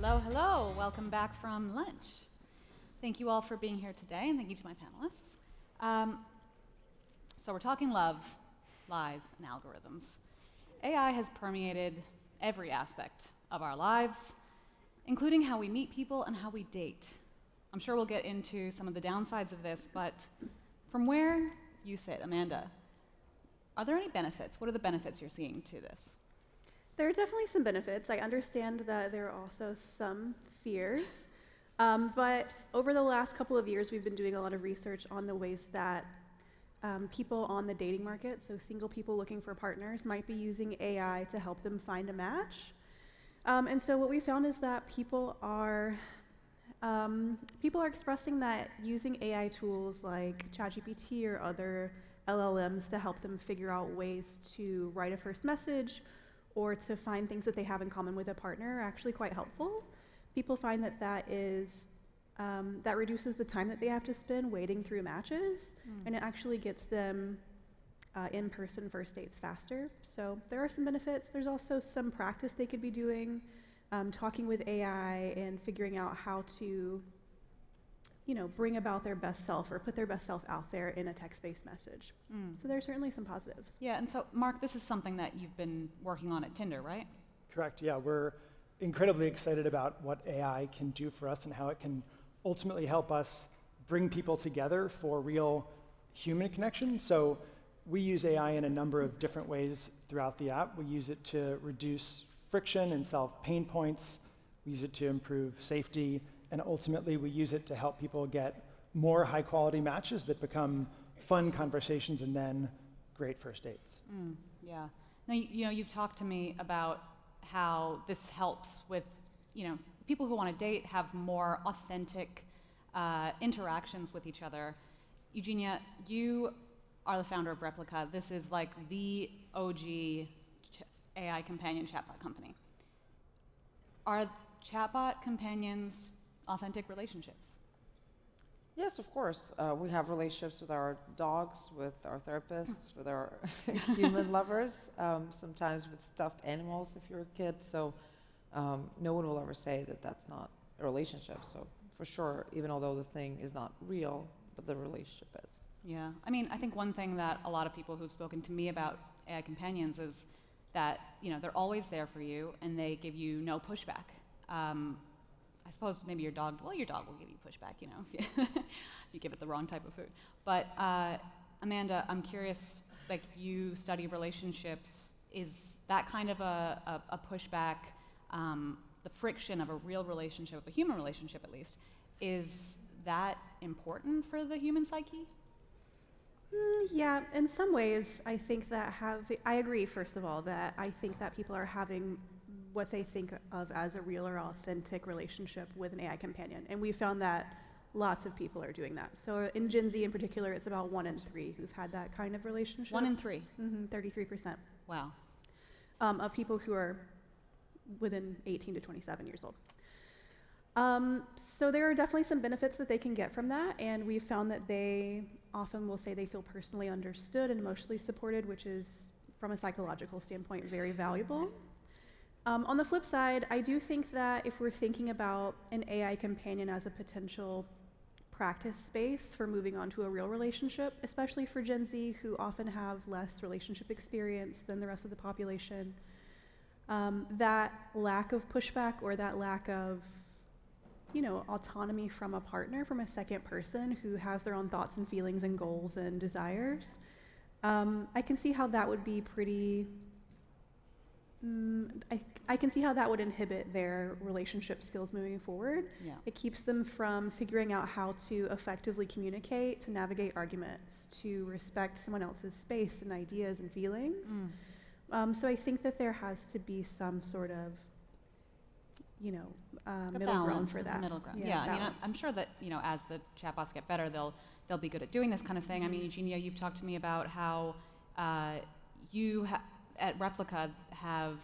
Hello, hello. Welcome back from lunch. Thank you all for being here today, and thank you to my panelists. So we're talking love, lies, and algorithms. AI has permeated every aspect of our lives, including how we meet people and how we date. I'm sure we'll get into some of the downsides of this, but from where you sit, Amanda, are there any benefits? What are the benefits you're seeing to this? There are definitely some benefits. I understand that there are also some fears. But over the last couple of years, we've been doing a lot of research on the ways that people on the dating market, so single people looking for partners, might be using AI to help them find a match. And so what we found is that people are expressing that using AI tools like ChatGPT or other LLMs to help them figure out ways to write a first message or to find things that they have in common with a partner are actually quite helpful. People find that that reduces the time that they have to spend wading through matches, and it actually gets them in-person first dates faster. So there are some benefits. There's also some practice they could be doing, talking with AI and figuring out how to, bring about their best self or put their best self out there in a text-based message. So there are certainly some positives. Yeah, and so Mark, this is something that you've been working on at Tinder, right? Correct, yeah. We're incredibly excited about what AI can do for us and how it can ultimately help us bring people together for real human connection. So we use AI in a number of different ways throughout the app. We use it to reduce friction and solve pain points. We use it to improve safety. And ultimately, we use it to help people get more high-quality matches that become fun conversations and then great first dates. Yeah. Now, you've talked to me about how this helps with, people who want to date have more authentic interactions with each other. Eugenia, you are the founder of Replika. This is like the OG AI companion chatbot company. Are chatbot companions authentic relationships? Yes, of course. We have relationships with our dogs, with our therapists, with our human lovers, sometimes with stuffed animals if you're a kid. So no one will ever say that that's not a relationship. So for sure, even although the thing is not real, but the relationship is. Yeah. I mean, I think one thing that a lot of people who've spoken to me about AI companions is that, they're always there for you and they give you no pushback. I suppose maybe your dog will give you pushback, if you give it the wrong type of food. But Amanda, I'm curious, like you study relationships, is that kind of a pushback, the friction of a real relationship, of a human relationship at least, is that important for the human psyche? Yeah, in some ways, I think that I agree, first of all, that I think that people are having what they think of as a real or authentic relationship with an AI companion. And we found that lots of people are doing that. So in Gen Z in particular, it's about 1 in 3 who've had that kind of relationship. 1 in 3? 33%. Wow. Of people who are within 18 to 27 years old. So there are definitely some benefits that they can get from that, and we've found that they often will say they feel personally understood and emotionally supported, which is, from a psychological standpoint, very valuable. On the flip side, I do think that if we're thinking about an AI companion as a potential practice space for moving on to a real relationship, especially for Gen Z who often have less relationship experience than the rest of the population, that lack of pushback or that lack of autonomy from a partner, from a second person who has their own thoughts and feelings and goals and desires, I can see how that would be pretty... I can see how that would inhibit their relationship skills moving forward. Yeah. It keeps them from figuring out how to effectively communicate, to navigate arguments, to respect someone else's space and ideas and feelings. So I think that there has to be some sort of, middle ground for that. Middle ground. Yeah, I mean, I'm sure that as the chatbots get better, they'll be good at doing this kind of thing. I mean, Eugenia, you've talked to me about how you at Replika have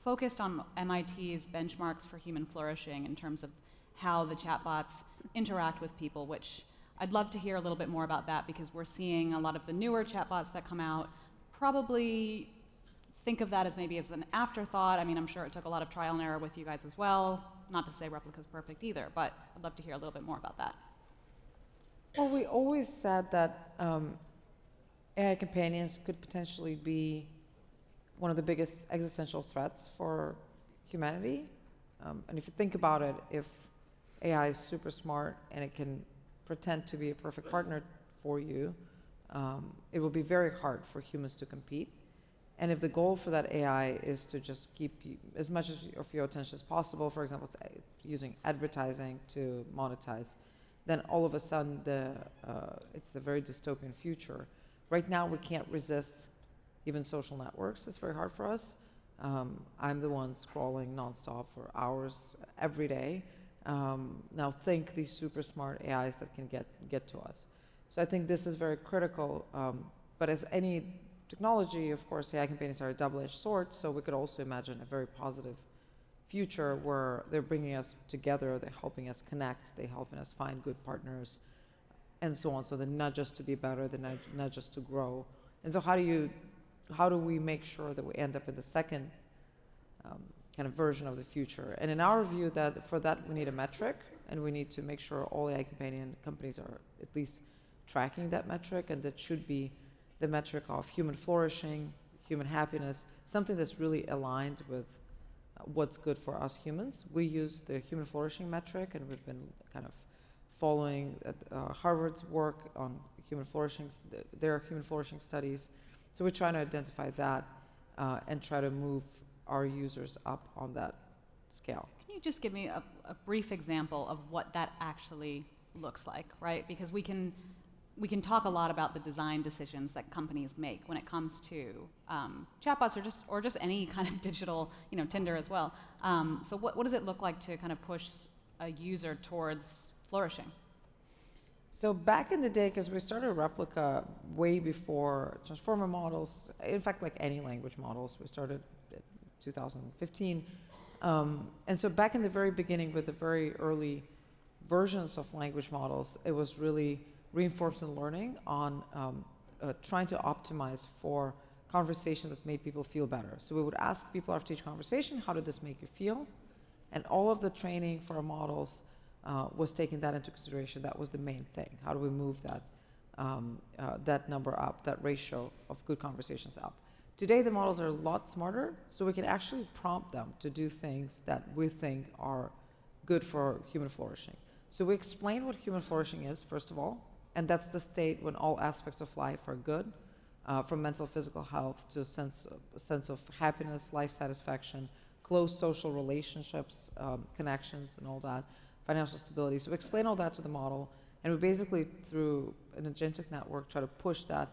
focused on MIT's benchmarks for human flourishing in terms of how the chatbots interact with people, which I'd love to hear a little bit more about that because we're seeing a lot of the newer chatbots that come out probably think of that as maybe as an afterthought. I mean, I'm sure it took a lot of trial and error with you guys as well. Not to say Replika's perfect either, but I'd love to hear a little bit more about that. Well, we always said that AI companions could potentially be one of the biggest existential threats for humanity. And if you think about it, if AI is super smart and it can pretend to be a perfect partner for you, it will be very hard for humans to compete. And if the goal for that AI is to just keep you, as much of your attention as possible, for example, using advertising to monetize, then all of a sudden it's a very dystopian future. Right now, we can't resist even social networks. It's very hard for us. I'm the one scrolling nonstop for hours every day. Now think these super smart AIs that can get to us. So I think this is very critical. But as any technology, of course, AI companions are a double-edged sword. So we could also imagine a very positive future where they're bringing us together, they're helping us connect, they're helping us find good partners, and so on. So they're not just to be better, they're not just to grow. And so how do we make sure that we end up in the second kind of version of the future? And in our view, that for that we need a metric, and we need to make sure all AI companion companies are at least tracking that metric, and that should be the metric of human flourishing, human happiness, something that's really aligned with what's good for us humans. We use the human flourishing metric, and we've been kind of following Harvard's work on human flourishing, their human flourishing studies. So we're trying to identify that and try to move our users up on that scale. Can you just give me a brief example of what that actually looks like, right? Because we can talk a lot about the design decisions that companies make when it comes to chatbots or just any kind of digital, Tinder as well. So what does it look like to kind of push a user towards flourishing? So back in the day, because we started Replika way before transformer models, in fact, like any language models, we started in 2015. And so back in the very beginning with the very early versions of language models, it was really reinforcement learning on trying to optimize for conversations that made people feel better. So we would ask people after each conversation, how did this make you feel? And all of the training for our models was taking that into consideration. That was the main thing. How do we move that number up, that ratio of good conversations up? Today, the models are a lot smarter, so we can actually prompt them to do things that we think are good for human flourishing. So we explain what human flourishing is, first of all, and that's the state when all aspects of life are good, from mental, physical health to a sense of happiness, life satisfaction, close social relationships, connections, and all that, financial stability. So we explain all that to the model, and we basically, through an agentic network, try to push that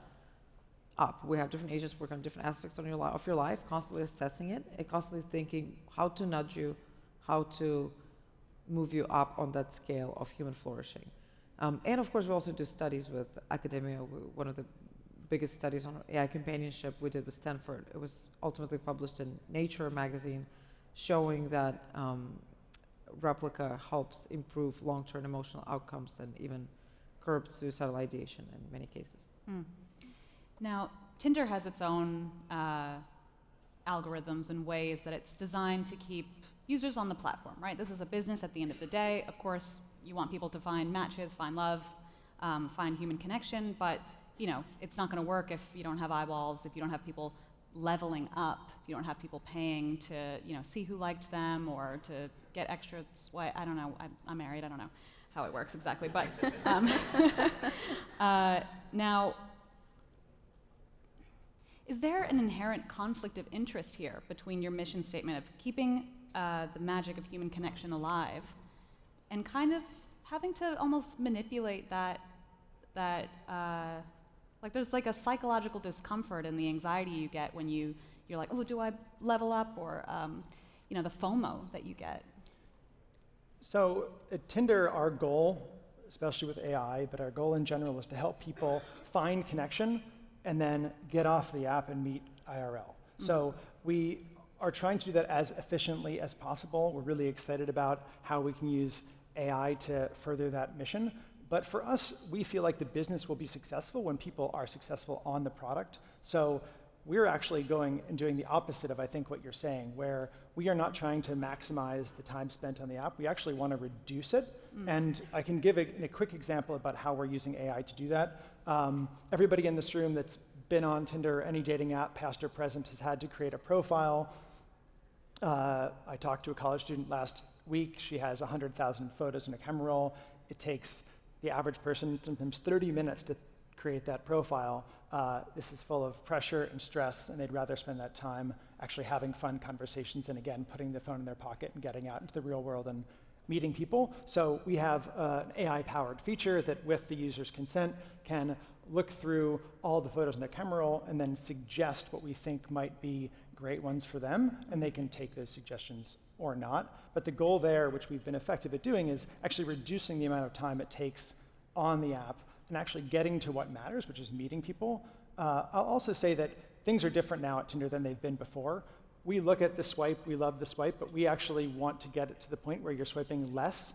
up. We have different agents work on different aspects of your life, constantly assessing it, and constantly thinking how to nudge you, how to move you up on that scale of human flourishing. And of course, we also do studies with academia. One of the biggest studies on AI companionship we did with Stanford. It was ultimately published in Nature magazine, showing that Replika helps improve long-term emotional outcomes and even curb suicidal ideation in many cases. Now, Tinder has its own algorithms and ways that it's designed to keep users on the platform, right? This is a business at the end of the day. Of course, you want people to find matches, find love, find human connection, but it's not going to work if you don't have eyeballs, if you don't have people leveling up, if you don't have people paying to see who liked them or to get extra swipe. I don't know. I'm married. I don't know how it works exactly, but now, is there an inherent conflict of interest here between your mission statement of keeping the magic of human connection alive and kind of having to almost manipulate that like there's like a psychological discomfort in the anxiety you get when you're like, oh, do I level up, or the FOMO that you get? So at Tinder, our goal, especially with AI, but our goal in general, is to help people find connection and then get off the app and meet IRL. So we are trying to do that as efficiently as possible. We're really excited about how we can use AI to further that mission. But for us, we feel like the business will be successful when people are successful on the product. So we're actually going and doing the opposite of, I think, what you're saying, where we are not trying to maximize the time spent on the app. We actually want to reduce it. And I can give a quick example about how we're using AI to do that. Everybody in this room that's been on Tinder or any dating app, past or present, has had to create a profile. I talked to a college student last week. She has 100,000 photos in a camera roll. It takes the average person sometimes 30 minutes to create that profile. This is full of pressure and stress, and they'd rather spend that time actually having fun conversations and, again, putting the phone in their pocket and getting out into the real world and meeting people. So we have an AI-powered feature that, with the user's consent, can look through all the photos in their camera roll and then suggest what we think might be great ones for them, and they can take those suggestions or not. But the goal there, which we've been effective at doing, is actually reducing the amount of time it takes on the app and actually getting to what matters, which is meeting people. I'll also say that things are different now at Tinder than they've been before. We look at the swipe, we love the swipe, but we actually want to get it to the point where you're swiping less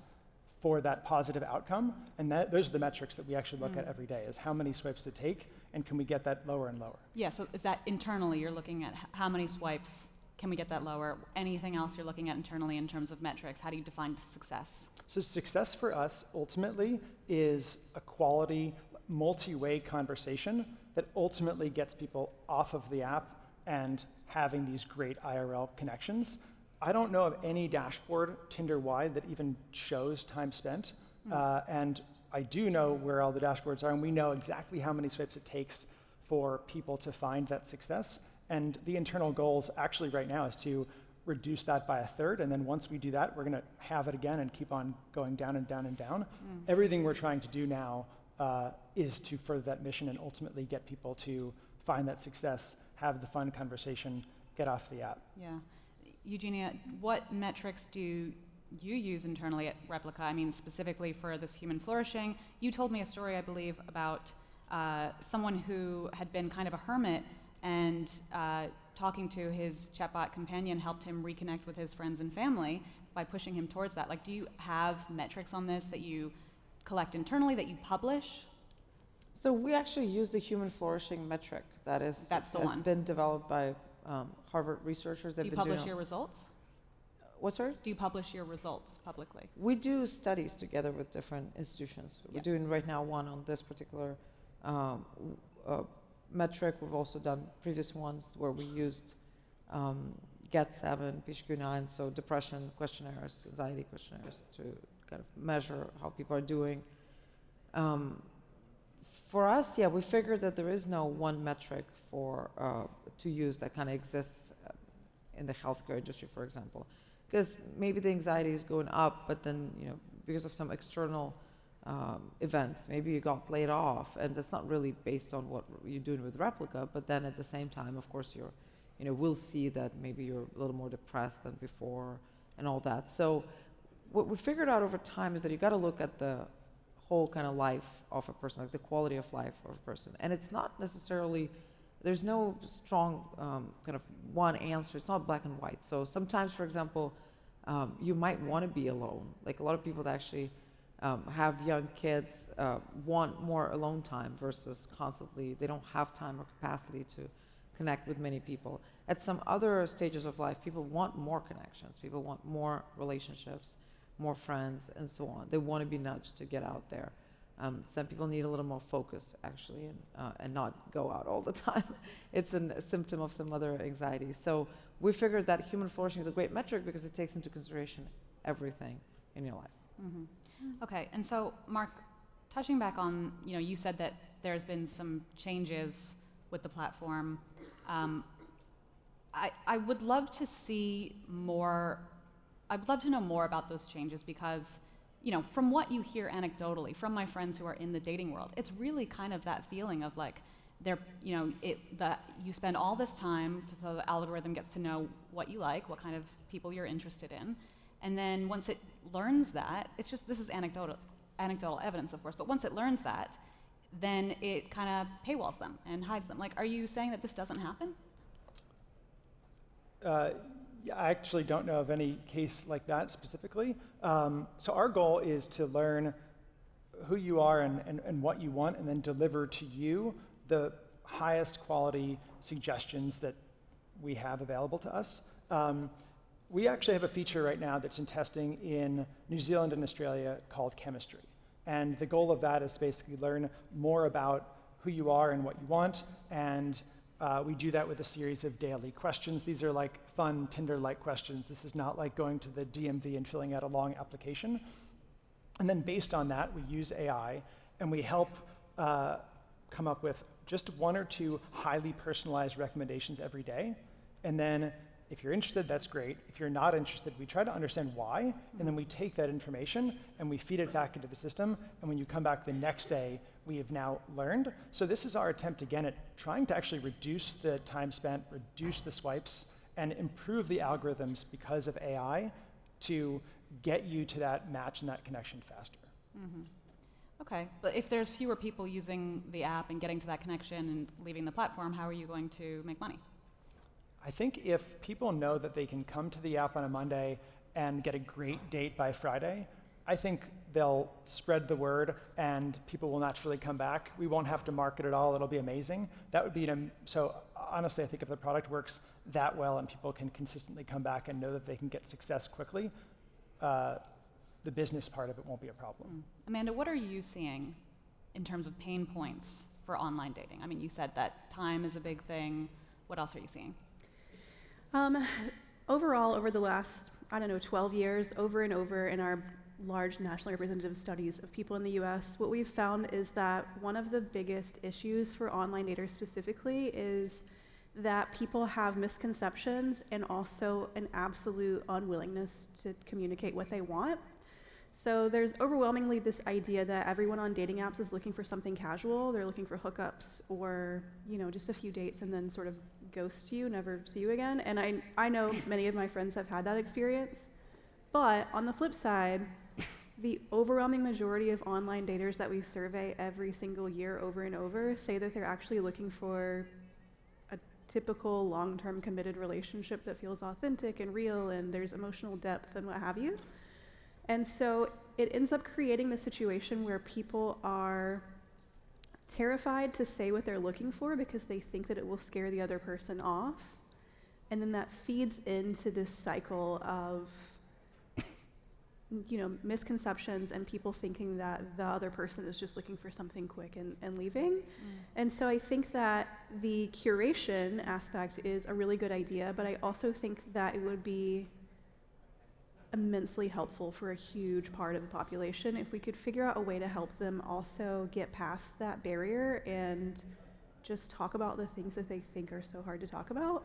for that positive outcome. And those are the metrics that we actually look at every day, is how many swipes to take, and can we get that lower and lower? Yeah, so is that internally you're looking at how many swipes, can we get that lower? Anything else you're looking at internally in terms of metrics? How do you define success? So success for us, ultimately, is a quality, multi-way conversation that ultimately gets people off of the app and having these great IRL connections. I don't know of any dashboard Tinder-wide that even shows time spent. And I do know where all the dashboards are, and we know exactly how many swipes it takes for people to find that success. And the internal goals actually right now is to reduce that by a third, and then once we do that, we're going to have it again and keep on going down and down and down. Everything we're trying to do now is to further that mission and ultimately get people to find that success, have the fun conversation, get off the app. Yeah. Eugenia, what metrics do you use internally at Replika? I mean, specifically for this human flourishing. You told me a story, I believe, about someone who had been kind of a hermit, and talking to his chatbot companion helped him reconnect with his friends and family by pushing him towards that. Like, do you have metrics on this that you collect internally, that you publish? So we actually use the human flourishing metric has been developed by Harvard researchers. Do you publish your results? What's sorry? Do you publish your results publicly? We do studies together with different institutions. We're doing right now one on this particular metric. We've also done previous ones where we used Gesselman, PHQ-9, so depression questionnaires, anxiety questionnaires, to kind of measure how people are doing. For us, we figured that there is no one metric to use that kind of exists in the healthcare industry, for example, because maybe the anxiety is going up, but then because of some external events, maybe you got laid off, and that's not really based on what you're doing with Replika. But then at the same time, of course, we'll see that maybe you're a little more depressed than before, and all that. So what we figured out over time is that you got to look at the whole kind of life of a person, like the quality of life of a person. And it's not necessarily, there's no strong kind of one answer. It's not black and white. So sometimes, for example, you might want to be alone. Like a lot of people that actually have young kids want more alone time versus constantly, they don't have time or capacity to connect with many people. At some other stages of life, people want more connections. People want more relationships, more friends, and so on. They want to be nudged to get out there. Some people need a little more focus, actually, and not go out all the time. It's a symptom of some other anxiety. So we figured that human flourishing is a great metric because it takes into consideration everything in your life. Mm-hmm. Okay, and so Mark, touching back on, you said that there's been some changes with the platform. I would love to see more. I'd love to know more about those changes because, from what you hear anecdotally from my friends who are in the dating world, it's really kind of that feeling of like, you spend all this time so the algorithm gets to know what you like, what kind of people you're interested in, and then once it learns that, this is anecdotal evidence, of course, but once it learns that, then it kind of paywalls them and hides them. Like, are you saying that this doesn't happen? I actually don't know of any case like that specifically. So our goal is to learn who you are and what you want, and then deliver to you the highest quality suggestions that we have available to us. We actually have a feature right now that's in testing in New Zealand and Australia called chemistry. And the goal of that is to basically learn more about who you are and what you want. And we do that with a series of daily questions. These are like fun Tinder-like questions. This is not like going to the DMV and filling out a long application. And then based on that, we use AI and we help come up with just 1 or 2 highly personalized recommendations every day. And then if you're interested, that's great. If you're not interested, we try to understand why, and then we take that information and we feed it back into the system. And when you come back the next day, we have now learned. So this is our attempt again at trying to actually reduce the time spent, reduce the swipes, and improve the algorithms because of AI to get you to that match and that connection faster. Mm-hmm. Okay, but if there's fewer people using the app and getting to that connection and leaving the platform, how are you going to make money? I think if people know that they can come to the app on a Monday and get a great date by Friday, I think they'll spread the word and people will naturally come back. We won't have to market at all. It'll be amazing. That would be, so honestly, I think if the product works that well and people can consistently come back and know that they can get success quickly, the business part of it won't be a problem. Amanda, what are you seeing in terms of pain points for online dating? I mean, you said that time is a big thing. What else are you seeing? Overall, over the last, 12 years, over and over in our large nationally representative studies of people in the US, what we've found is that one of the biggest issues for online daters specifically is that people have misconceptions and also an absolute unwillingness to communicate what they want. So there's overwhelmingly this idea that everyone on dating apps is looking for something casual. They're looking for hookups or, just a few dates and then sort of ghost you, never see you again. And I know many of my friends have had that experience. But on the flip side, the overwhelming majority of online daters that we survey every single year over and over say that they're actually looking for a typical long-term committed relationship that feels authentic and real and there's emotional depth and what have you. And so it ends up creating the situation where people are terrified to say what they're looking for because they think that it will scare the other person off. And then that feeds into this cycle of misconceptions and people thinking that the other person is just looking for something quick and leaving. And so I think that the curation aspect is a really good idea, but I also think that it would be immensely helpful for a huge part of the population if we could figure out a way to help them also get past that barrier and just talk about the things that they think are so hard to talk about.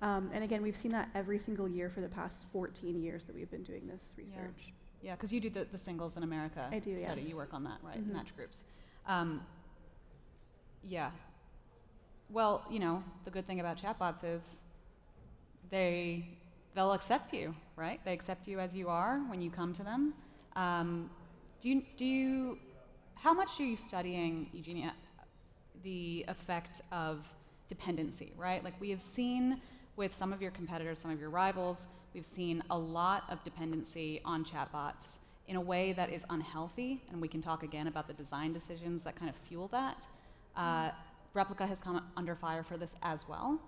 And again, we've seen that every single year for the past 14 years that we've been doing this research. Yeah, because you do the Singles in America study. Yeah. You work on that, right? Mm-hmm. Match groups. Yeah. Well, the good thing about chatbots is they'll accept you, right? They accept you as you are when you come to them. How much are you studying, Eugenia, the effect of dependency, right? Like we have seen with some of your competitors, some of your rivals, we've seen a lot of dependency on chatbots in a way that is unhealthy, and we can talk again about the design decisions that kind of fuel that. Replika has come under fire for this as well.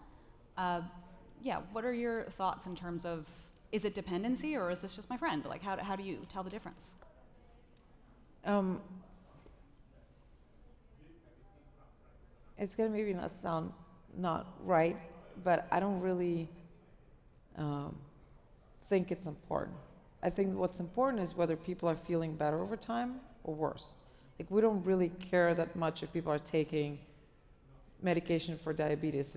What are your thoughts in terms of, is it dependency or is this just my friend? Like how do you tell the difference? It's gonna maybe not sound not right, but I don't really think it's important. I think what's important is whether people are feeling better over time or worse. Like we don't really care that much if people are taking medication for diabetes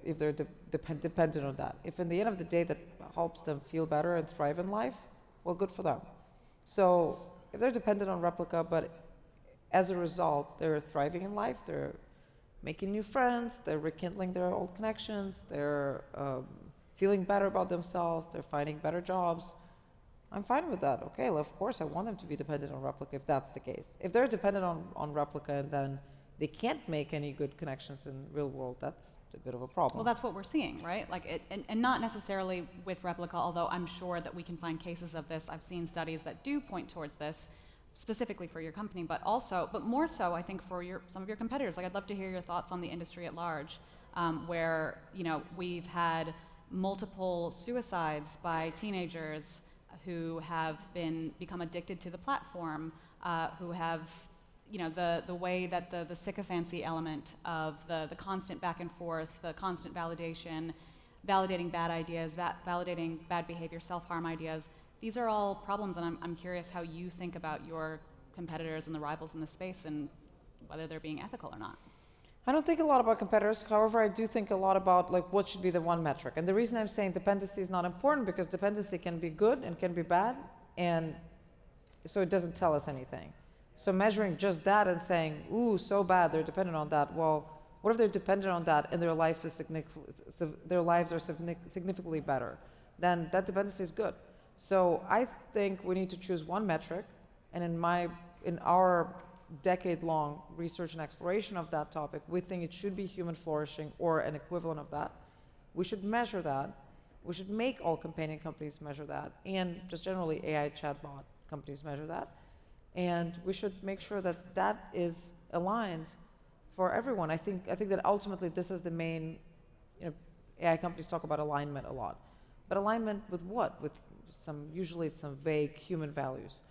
if they're dependent on that. If in the end of the day that helps them feel better and thrive in life, well, good for them. So if they're dependent on Replika, but as a result, they're thriving in life, they're making new friends, they're rekindling their old connections, they're feeling better about themselves, they're finding better jobs, I'm fine with that. Okay, well, of course I want them to be dependent on Replika if that's the case. If they're dependent on Replika and then they can't make any good connections in real world, that's a bit of a problem. Well, that's what we're seeing, right? Like, and not necessarily with Replika, although I'm sure that we can find cases of this. I've seen studies that do point towards this. specifically for your company, but more so, I think, for some of your competitors. Like, I'd love to hear your thoughts on the industry at large, where we've had multiple suicides by teenagers who have become addicted to the platform, who have, the way that the sycophancy element of the constant back and forth, the constant validation, validating bad ideas, validating bad behavior, self-harm ideas. These are all problems, and I'm curious how you think about your competitors and the rivals in the space and whether they're being ethical or not. I don't think a lot about competitors. However, I do think a lot about what should be the one metric. And the reason I'm saying dependency is not important because dependency can be good and can be bad, and so it doesn't tell us anything. So measuring just that and saying, ooh, so bad, they're dependent on that. Well, what if they're dependent on that and their lives are significantly better? Then that dependency is good. So I think we need to choose one metric, and in our decade-long research and exploration of that topic, we think it should be human flourishing or an equivalent of that. We should measure that. We should make all companion companies measure that, and just generally AI chatbot companies measure that. And we should make sure that that is aligned for everyone. I think that ultimately this is the main, AI companies talk about alignment a lot. But alignment with what? With usually it's some vague human values.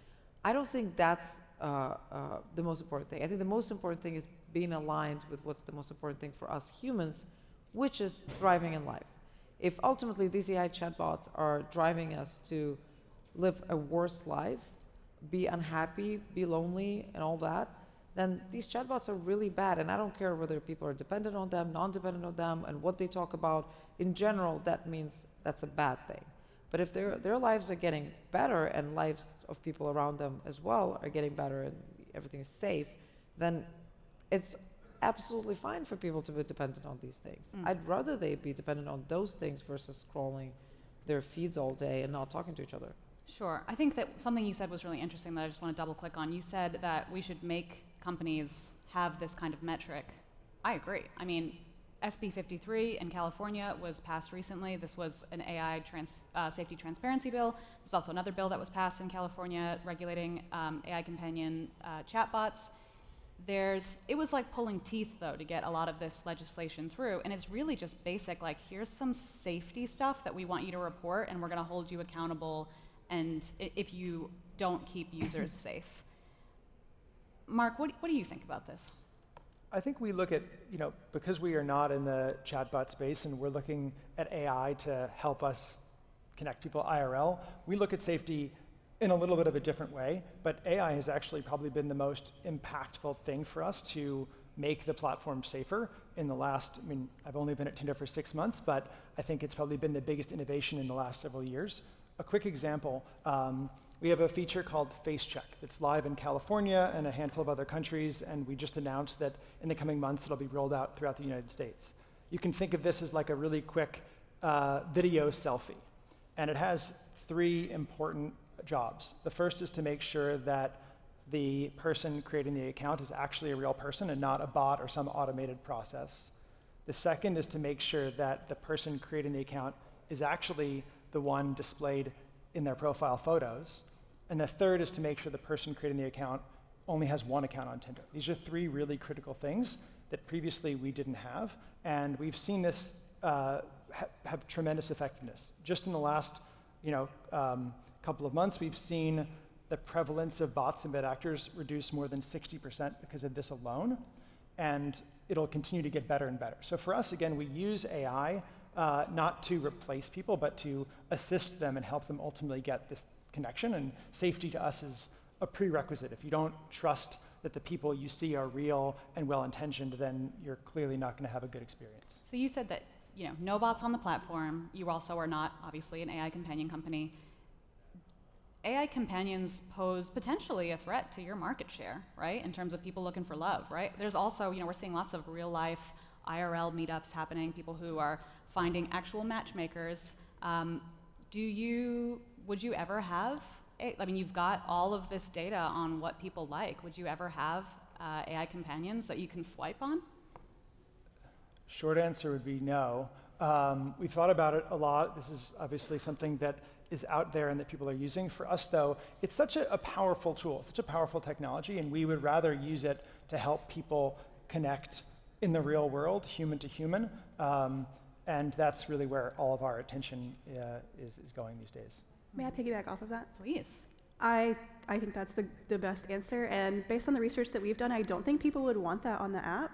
I don't think that's the most important thing. I think the most important thing is being aligned with what's the most important thing for us humans, which is thriving in life. If ultimately these AI chatbots are driving us to live a worse life, be unhappy, be lonely, and all that, then these chatbots are really bad. And I don't care whether people are dependent on them, non-dependent on them, and what they talk about. In general, that means that's a bad thing. But if their lives are getting better and lives of people around them as well are getting better and everything is safe, then it's absolutely fine for people to be dependent on these things. I'd rather they be dependent on those things versus scrolling their feeds all day and not talking to each other. Sure. I think that something you said was really interesting that I just want to double click on. You said that we should make companies have this kind of metric. I agree. I mean, SB 53 in California was passed recently. This was an AI safety transparency bill. There's also another bill that was passed in California regulating AI companion chatbots. It was like pulling teeth, though, to get a lot of this legislation through, and it's really just basic, like, here's some safety stuff that we want you to report, and we're going to hold you accountable and if you don't keep users safe. Mark, what do you think about this? I think we look at, because we are not in the chatbot space and we're looking at AI to help us connect people IRL, we look at safety in a little bit of a different way, but AI has actually probably been the most impactful thing for us to make the platform safer in the last, I've only been at Tinder for 6 months, but I think it's probably been the biggest innovation in the last several years. A quick example, we have a feature called Face Check that's live in California and a handful of other countries, and we just announced that in the coming months it'll be rolled out throughout the United States. You can think of this as like a really quick video selfie, and it has 3 important jobs. The first is to make sure that the person creating the account is actually a real person and not a bot or some automated process. The second is to make sure that the person creating the account is actually the one displayed in their profile photos. And the third is to make sure the person creating the account only has one account on Tinder. These are 3 really critical things that previously we didn't have, and we've seen this have tremendous effectiveness. Just in the last couple of months, we've seen the prevalence of bots and bad actors reduce more than 60% because of this alone, and it'll continue to get better and better. So for us, again, we use AI not to replace people, but to assist them and help them ultimately get this connection. And safety to us is a prerequisite. If you don't trust that the people you see are real and well-intentioned, then you're clearly not going to have a good experience. So you said that no bots on the platform. You also are not, obviously, an AI companion company. AI companions pose potentially a threat to your market share, right? In terms of people looking for love, right? There's also, we're seeing lots of real-life IRL meetups happening, people who are finding actual matchmakers. Would you ever have, you've got all of this data on what people like. Would you ever have AI companions that you can swipe on? Short answer would be no. We've thought about it a lot. This is obviously something that is out there and that people are using. For us, though, it's such a powerful tool, such a powerful technology, and we would rather use it to help people connect in the real world, human to human. And that's really where all of our attention is going these days. May I piggyback off of that? Please. I think that's the best answer, and based on the research that we've done, I don't think people would want that on the app.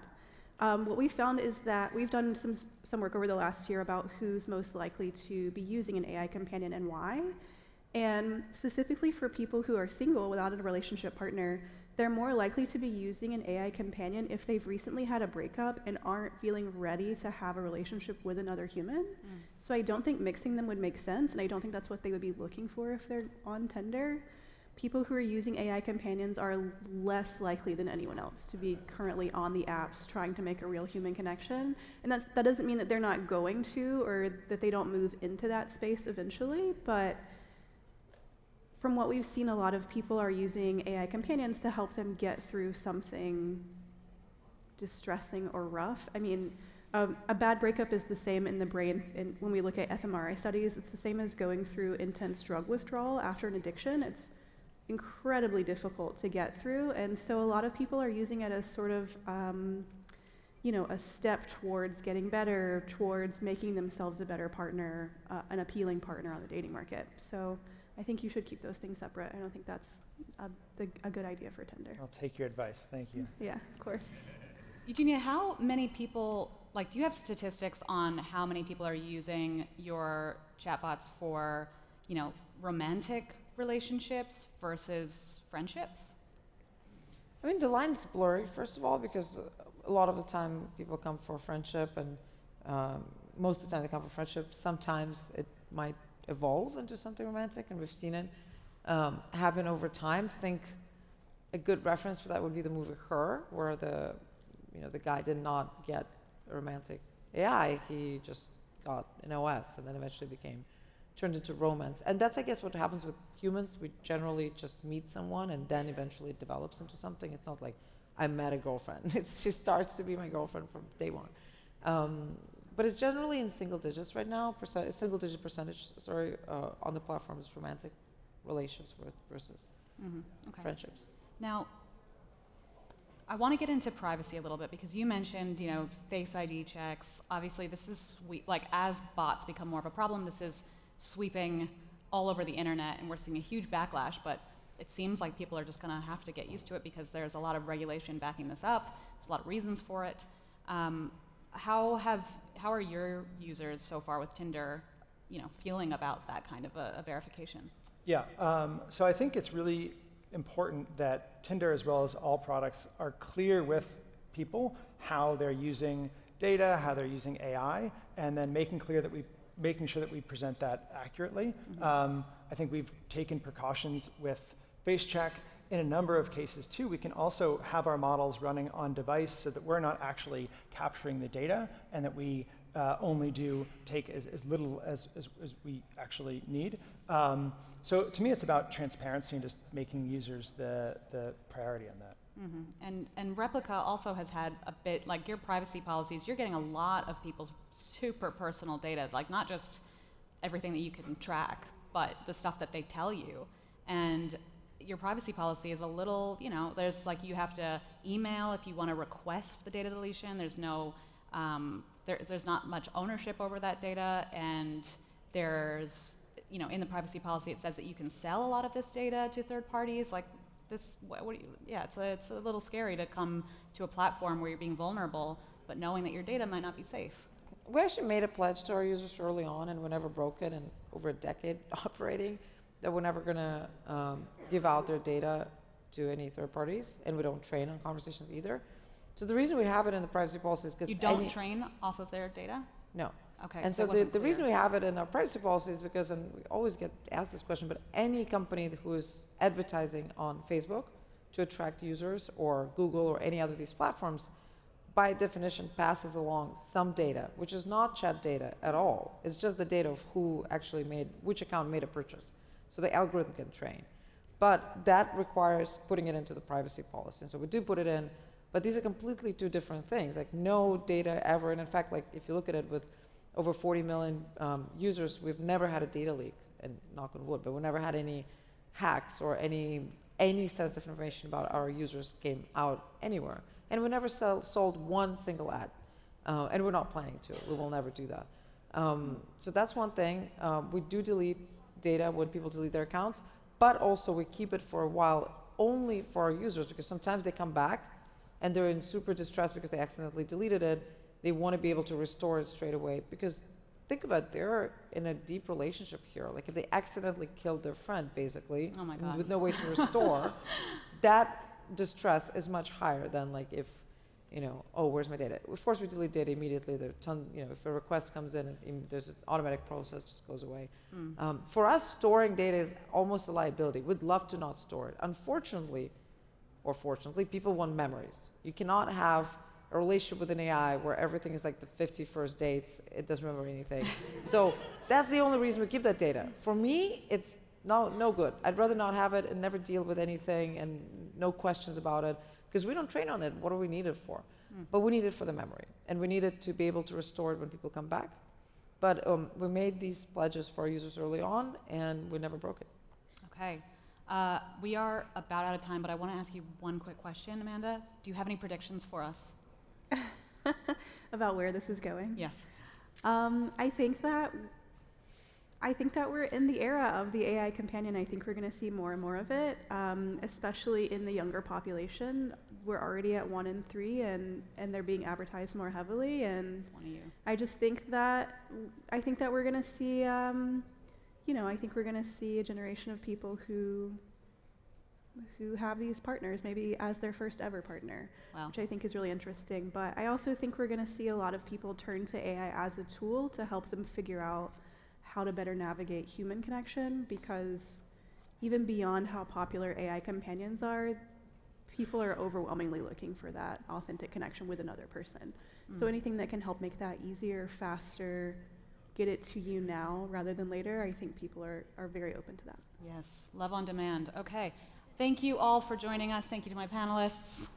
What we found is that we've done some work over the last year about who's most likely to be using an AI companion and why. And specifically for people who are single without a relationship partner, they're more likely to be using an AI companion if they've recently had a breakup and aren't feeling ready to have a relationship with another human. So I don't think mixing them would make sense, and I don't think that's what they would be looking for if they're on Tinder. People who are using AI companions are less likely than anyone else to be currently on the apps trying to make a real human connection. And that doesn't mean that they're not going to, or that they don't move into that space eventually, but from what we've seen, a lot of people are using AI companions to help them get through something distressing or rough. I mean, a bad breakup is the same in the brain, and when we look at fMRI studies, it's the same as going through intense drug withdrawal after an addiction. It's incredibly difficult to get through, and so a lot of people are using it as sort of a step towards getting better, towards making themselves a better partner, an appealing partner on the dating market. So I think you should keep those things separate. I don't think that's a good idea for Tinder. I'll take your advice. Thank you. Yeah, of course. Eugenia, how many people, do you have statistics on how many people are using your chatbots for, romantic relationships versus friendships? I mean, the line's blurry, first of all, because a lot of the time people come for friendship, and most of the time they come for friendship. Sometimes it might evolve into something romantic, and we've seen it happen over time. Think a good reference for that would be the movie Her, where the guy did not get a romantic AI, he just got an OS, and then eventually turned into romance. And that's, I guess, what happens with humans. We generally just meet someone, and then eventually it develops into something. It's not like I met a girlfriend. She starts to be my girlfriend from day one. But it's generally in single digits right now, single-digit percentage, on the platform is romantic relationships versus friendships. Now, I want to get into privacy a little bit, because you mentioned, Face ID checks. Obviously, this is as bots become more of a problem, this is sweeping all over the internet, and we're seeing a huge backlash. But it seems like people are just going to have to get used to it, because there's a lot of regulation backing this up. There's a lot of reasons for it. How are your users so far with Tinder, feeling about that kind of a verification? Yeah, so I think it's really important that Tinder, as well as all products, are clear with people how they're using data, how they're using AI, and then making sure that we present that accurately. I think we've taken precautions with face check. In a number of cases, too, we can also have our models running on device so that we're not actually capturing the data, and that we only take as little as we actually need. So to me, it's about transparency and just making users the priority on that. And Replika also has had a bit, your privacy policies, you're getting a lot of people's super personal data, not just everything that you can track, but the stuff that they tell you. And your privacy policy is a little, there's you have to email if you want to request the data deletion. There's no, there's not much ownership over that data, and there's, in the privacy policy it says that you can sell a lot of this data to third parties. It's a little scary to come to a platform where you're being vulnerable, but knowing that your data might not be safe. We actually made a pledge to our users early on, and we're never broken, and over a decade operating, that we're never going to give out their data to any third parties, and we don't train on conversations either. So the reason we have it in the privacy policy is because you don't train off of their data? No. Okay. And so the reason we have it in our privacy policy is because, and we always get asked this question, but any company who is advertising on Facebook to attract users, or Google, or any other of these platforms, by definition passes along some data, which is not chat data at all. It's just the data of which account made a purchase. So the algorithm can train. But that requires putting it into the privacy policy. And so we do put it in, but these are completely two different things. No data ever, and in fact, if you look at it with over 40 million users, we've never had a data leak and knock on wood, but we never had any hacks or any sensitive information about our users came out anywhere. And we never sold one single ad. And we're not planning to. We will never do that. So that's one thing. We do delete data when people delete their accounts, but also we keep it for a while only for our users, because sometimes they come back and they're in super distress because they accidentally deleted it. They want to be able to restore it straight away, because think about it, they're in a deep relationship here. Like if they accidentally killed their friend, basically, Oh my God. with no way to restore, that distress is much higher than like if, oh, where's my data? Of course, we delete data immediately. There are tons, if a request comes in, there's an automatic process, just goes away. For us, storing data is almost a liability. We'd love to not store it. Unfortunately, or fortunately, people want memories. You cannot have a relationship with an AI where everything is like the 50 first dates. It doesn't remember anything. So that's the only reason we keep that data. For me, it's no good. I'd rather not have it and never deal with anything and no questions about it, because we don't train on it. What do we need it for? But we need it for the memory, and we need it to be able to restore it when people come back. But we made these pledges for our users early on, and we never broke it. Okay. We are about out of time, but I want to ask you one quick question, Amanda. Do you have any predictions for us? About where this is going. Yes. I think that we're in the era of the AI companion. I think we're going to see more and more of it, especially in the younger population. We're already at 1 in 3, and they're being advertised more heavily. And It's one of you. I just think that we're going to see, I think we're going to see a generation of people who have these partners maybe as their first ever partner, Wow. which I think is really interesting. But I also think we're going to see a lot of people turn to AI as a tool to help them figure out how to better navigate human connection, because even beyond how popular AI companions are, people are overwhelmingly looking for that authentic connection with another person. So anything that can help make that easier, faster, get it to you now rather than later, I think people are very open to that. Yes. Love on demand. Okay. Thank you all for joining us. Thank you to my panelists.